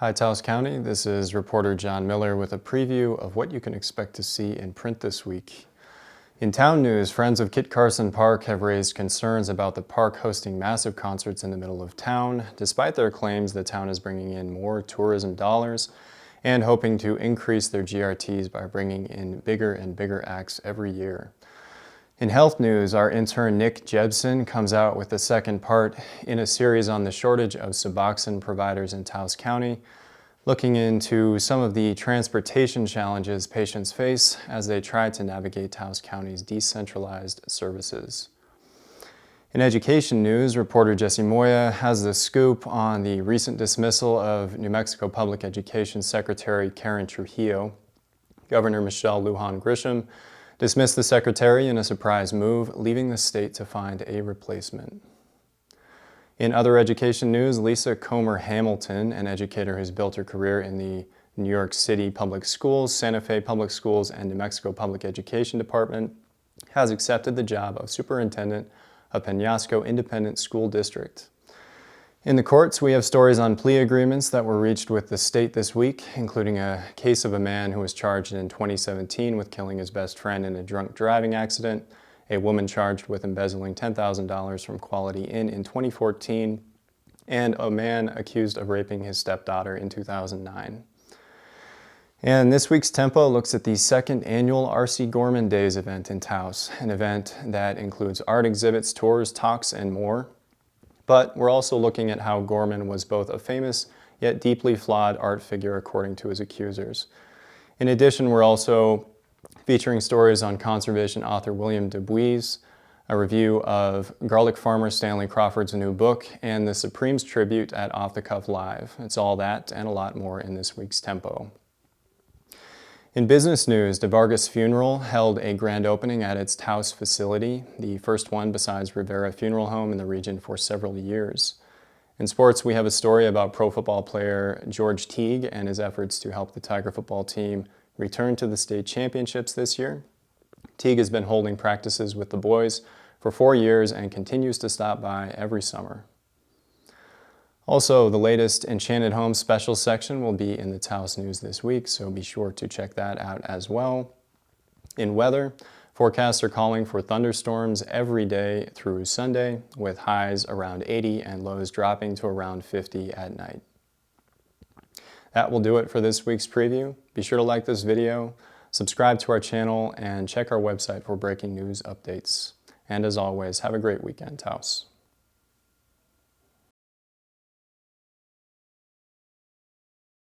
Hi Taos County, this is reporter John Miller with a preview of what you can expect to see in print this week. In town news, friends of Kit Carson Park have raised concerns about the park hosting massive concerts in the middle of town, despite their claims the town is bringing in more tourism dollars and hoping to increase their GRTs by bringing in bigger and bigger acts every year. In health news, our intern Nick Jebsen comes out with the second part in a series on the shortage of Suboxone providers in Taos County, looking into some of the transportation challenges patients face as they try to navigate Taos County's decentralized services. In education news, reporter Jesse Moya has the scoop on the recent dismissal of New Mexico Public Education Secretary Karen Trujillo. Governor Michelle Lujan Grisham dismissed the secretary in a surprise move, leaving the state to find a replacement. In other education news, Lisa Comer Hamilton, an educator who's built her career in the New York City Public Schools, Santa Fe Public Schools, and New Mexico Public Education Department, has accepted the job of superintendent of Peñasco Independent School District. In the courts, we have stories on plea agreements that were reached with the state this week, including a case of a man who was charged in 2017 with killing his best friend in a drunk driving accident, a woman charged with embezzling $10,000 from Quality Inn in 2014, and a man accused of raping his stepdaughter in 2009. And this week's Tempo looks at the second annual R.C. Gorman Days event in Taos, an event that includes art exhibits, tours, talks, and more. But we're also looking at how Gorman was both a famous yet deeply flawed art figure according to his accusers. In addition, we're also featuring stories on conservation author William Dubuis, a review of garlic farmer Stanley Crawford's new book, and the Supremes tribute at Off the Cuff Live. It's all that and a lot more in this week's Tempo. In business news, DeVargas Funeral held a grand opening at its Taos facility, the first one besides Rivera Funeral Home in the region for several years. In sports, we have a story about pro football player George Teague and his efforts to help the Tiger football team return to the state championships this year. Teague has been holding practices with the boys for 4 years and continues to stop by every summer. Also, the latest Enchanted Homes special section will be in the Taos News this week, so be sure to check that out as well. In weather, forecasts are calling for thunderstorms every day through Sunday, with highs around 80 and lows dropping to around 50 at night. That will do it for this week's preview. Be sure to like this video, subscribe to our channel, and check our website for breaking news updates. And as always, have a great weekend, Taos.